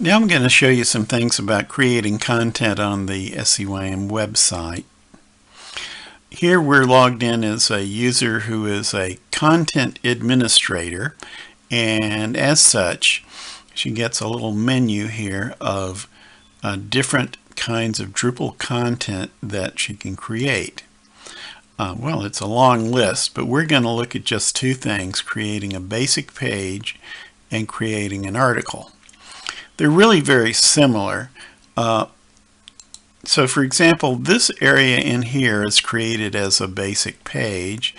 Now I'm going to show you some things about creating content on the SCYM website. Here we're logged in as a user who is a content administrator, and as such she gets a little menu here of different kinds of Drupal content that she can create. Well, it's a long list, but we're going to look at just two things: creating a basic page and creating an article. They're really very similar. So for example, this area in here is created as a basic page,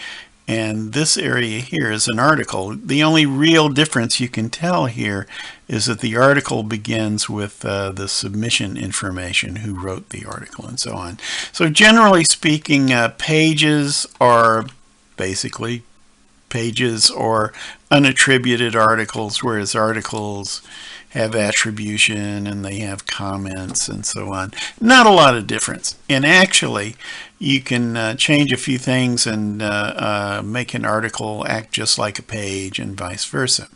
and this area here is an article. The only real difference you can tell here is that the article begins with the submission information, who wrote the article, and so on. So generally speaking, pages are basically pages or unattributed articles, whereas articles have attribution and they have comments and so on. Not a lot of difference. And actually, you can change a few things and make an article act just like a page and vice versa.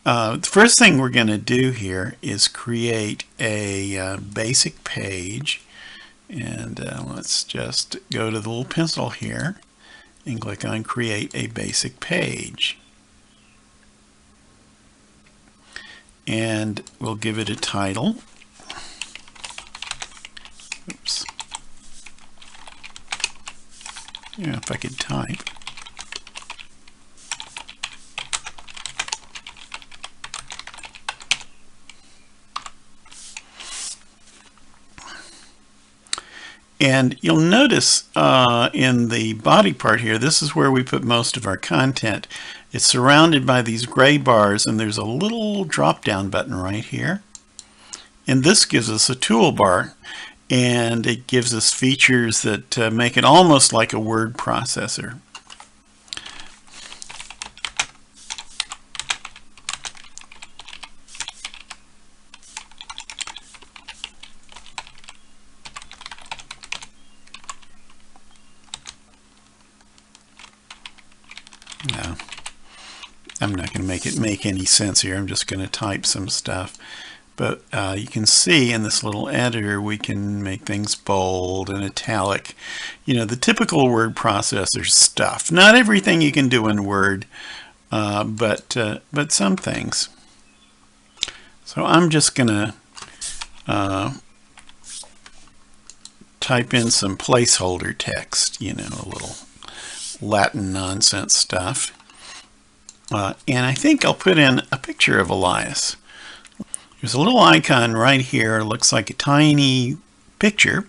The first thing we're going to do here is create a basic page. And let's just go to the little pencil here and click on Create a Basic Page. And we'll give it a title. Oops. Yeah, if I could type. And you'll notice in the body part here, this is where we put most of our content. It's surrounded by these gray bars, and there's a little drop-down button right here. And this gives us a toolbar, and it gives us features that make it almost like a word processor. No, I'm not going to make it make any sense here. I'm just going to type some stuff. But you can see in this little editor we can make things bold and italic. You know, the typical word processor stuff. Not everything you can do in Word, but some things. So I'm just going to type in some placeholder text, you know, a little Latin nonsense stuff. And I think I'll put in a picture of Elias. There's a little icon right here, looks like a tiny picture,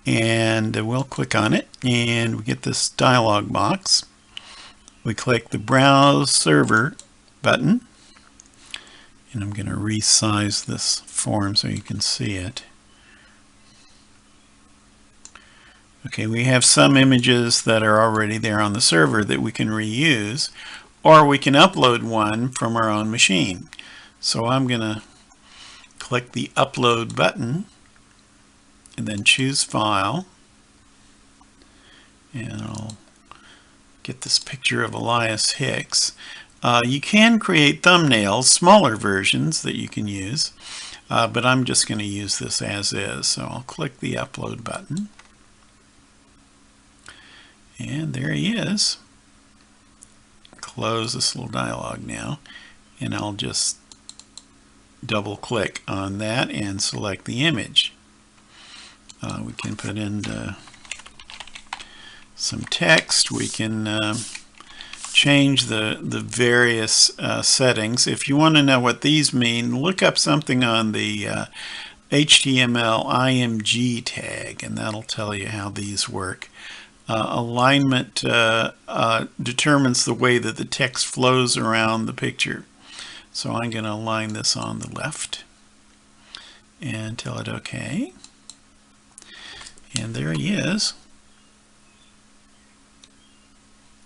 and we'll click on it and we get this dialog box. We click the Browse Server button, and I'm going to resize this form so you can see it. Okay, we have some images that are already there on the server that we can reuse, or we can upload one from our own machine. So I'm going to click the Upload button and then choose File, and I'll get this picture of Elias Hicks. You can create thumbnails, smaller versions that you can use, but I'm just going to use this as is. So I'll click the Upload button. And there he is. Close this little dialog now, and I'll just double click on that and select the image. We can put in some text. We can change the various settings. If you want to know what these mean, look up something on the HTML IMG tag, and that'll tell you how these work. Alignment determines the way that the text flows around the picture. So I'm going to align this on the left and tell it OK. And there he is.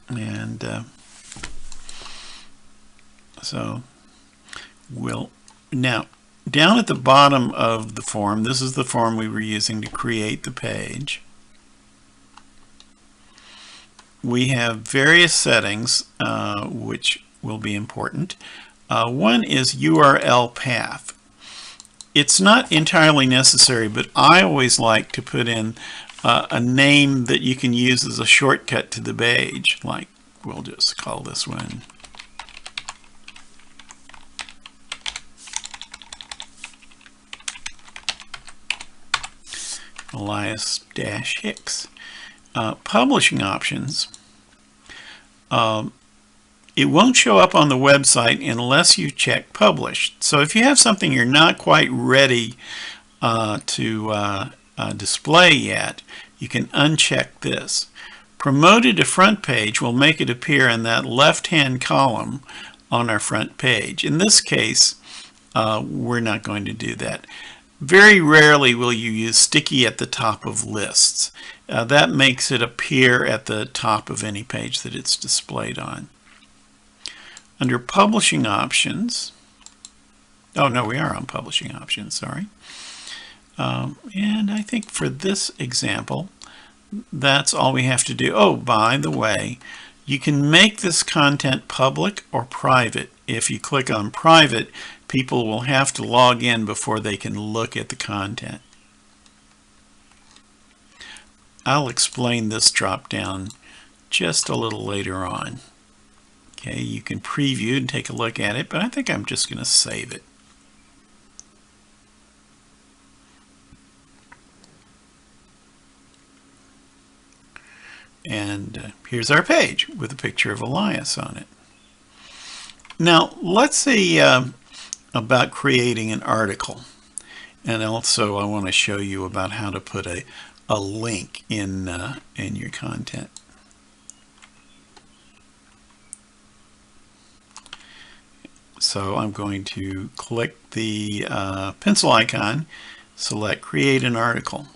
And so we'll now, down at the bottom of the form, this is the form we were using to create the page. We have various settings which will be important. One is URL path. it's not entirely necessary, but I always like to put in a name that you can use as a shortcut to the page. Like, we'll just call this one Elias-Hicks. Publishing options. It won't show up on the website unless you check published. So if you have something you're not quite ready to display yet, you can uncheck this. Promoted to front page will make it appear in that left-hand column on our front page. In this case, we're not going to do that. Very rarely will you use sticky at the top of lists. That makes it appear at the top of any page that it's displayed on. Under publishing options, oh no, we are on publishing options, sorry. And I think for this example, that's all we have to do. Oh, by the way, you can make this content public or private. If you click on private, people will have to log in before they can look at the content. I'll explain this drop down just a little later on. Okay, you can preview and take a look at it, but I think I'm just going to save it. And here's our page with a picture of Elias on it. Now, let's see about creating an article. And also, I want to show you about how to put a link in your content. So I'm going to click the pencil icon, select Create an Article.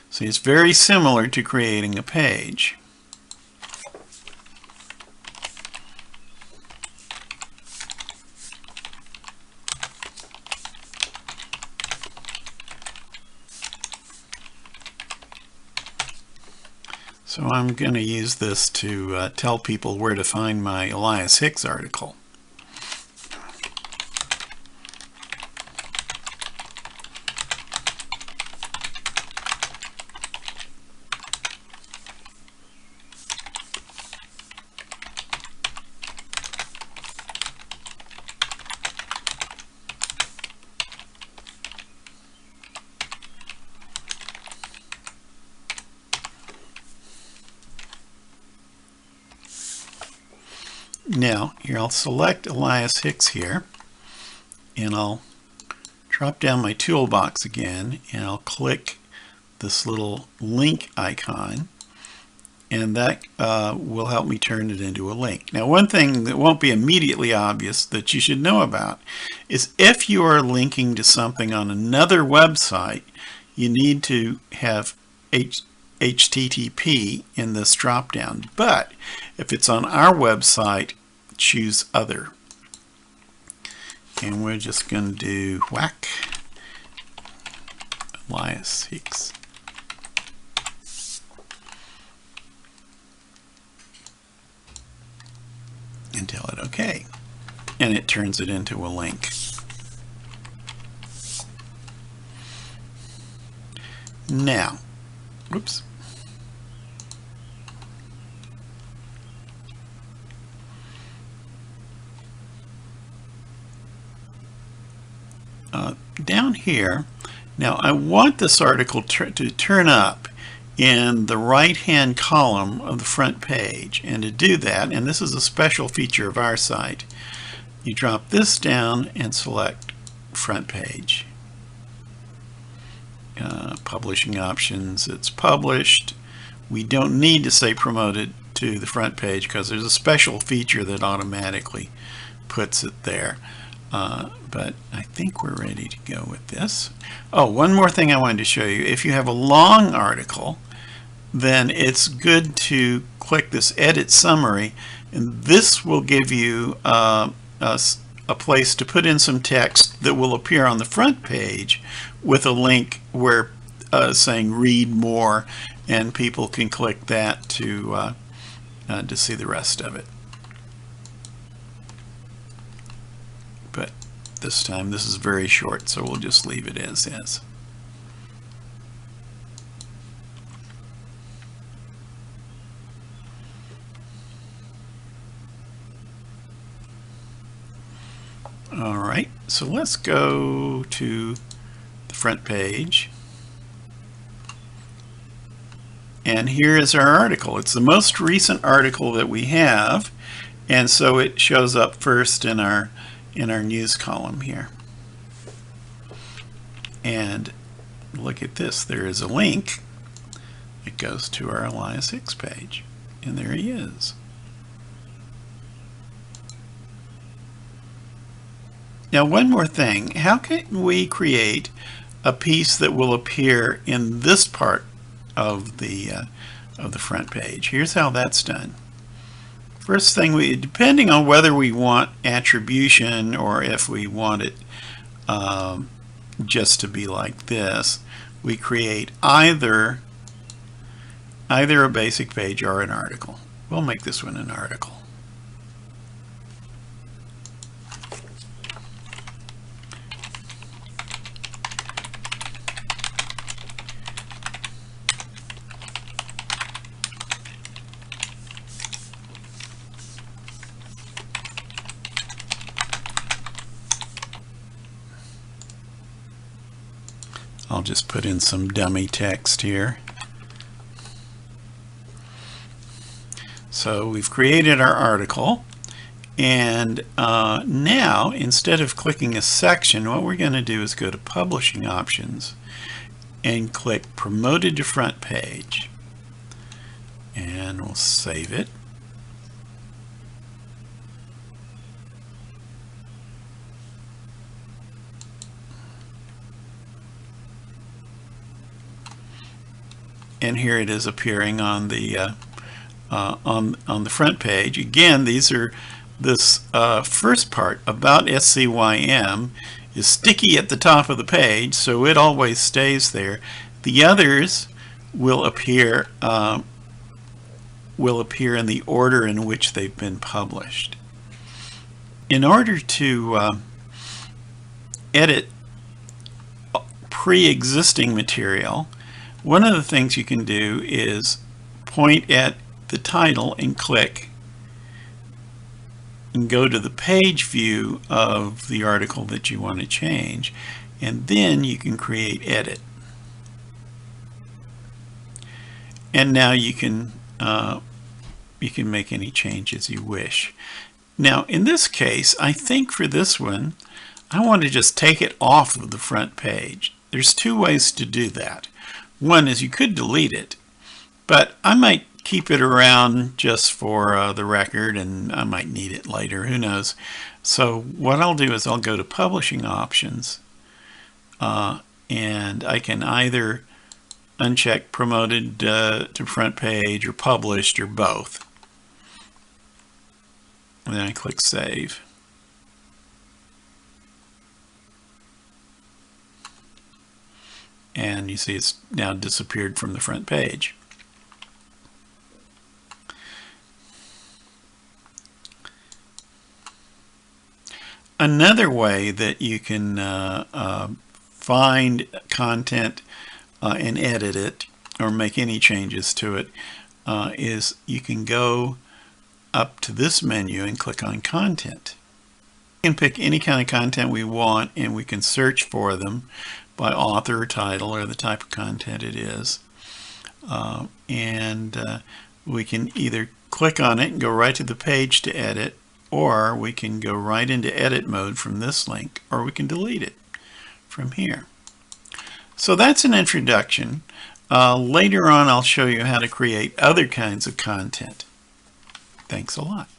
So it's very similar to creating a page. So I'm going to use this to tell people where to find my Elias-Hicks article. Now, here I'll select Elias-Hicks here, and I'll drop down my toolbox again, and I'll click this little link icon, and that will help me turn it into a link. Now, one thing that won't be immediately obvious that you should know about is if you are linking to something on another website, you need to have HTTP in this drop-down. But if it's on our website, choose Other. And we're just going to do whack Elias-Hicks. And tell it OK. And it turns it into a link. Now, whoops. Down here, now I want this article to turn up in the right-hand column of the front page. And to do that, and this is a special feature of our site, you drop this down and select front page. Publishing options, it's published. We don't need to say promoted to the front page because there's a special feature that automatically puts it there. But I think we're ready to go with this. Oh, one more thing I wanted to show you. If you have a long article, then it's good to click this Edit Summary, and this will give you a place to put in some text that will appear on the front page with a link where saying Read More, and people can click that to see the rest of it. But this time. This is very short, so we'll just leave it as is. All right, so let's go to the front page. And here is our article. It's the most recent article that we have, and so it shows up first in our news column here. And look at this, there is a link. It goes to our Elias Hicks page, and there he is. Now, one more thing, how can we create a piece that will appear in this part of the front page? Here's how that's done. First thing, depending on whether we want attribution or if we want it just to be like this, we create either a basic page or an article. We'll make this one an article. I'll just put in some dummy text here. So we've created our article, and now instead of clicking a section, what we're going to do is go to Publishing Options and click Promoted to Front Page, and we'll save it. And here it is appearing on the front page. Again, this first part about SCYM is sticky at the top of the page, so it always stays there. The others will appear in the order in which they've been published. In order to edit pre-existing material, one of the things you can do is point at the title and click and go to the page view of the article that you want to change, and then you can create edit. And now you can make any changes you wish. Now in this case, I think for this one I want to just take it off of the front page. There's two ways to do that. One is you could delete it, but I might keep it around just for the record, and I might need it later, who knows. So what I'll do is I'll go to Publishing Options, and I can either uncheck Promoted to Front Page or Published or both. And then I click Save. And you see it's now disappeared from the front page. Another way that you can find content and edit it or make any changes to it is you can go up to this menu and click on Content. We can pick any kind of content we want, and we can search for them by author or title or the type of content it is. We can either click on it and go right to the page to edit, or we can go right into edit mode from this link, or we can delete it from here. So that's an introduction. Later on I'll show you how to create other kinds of content. Thanks a lot.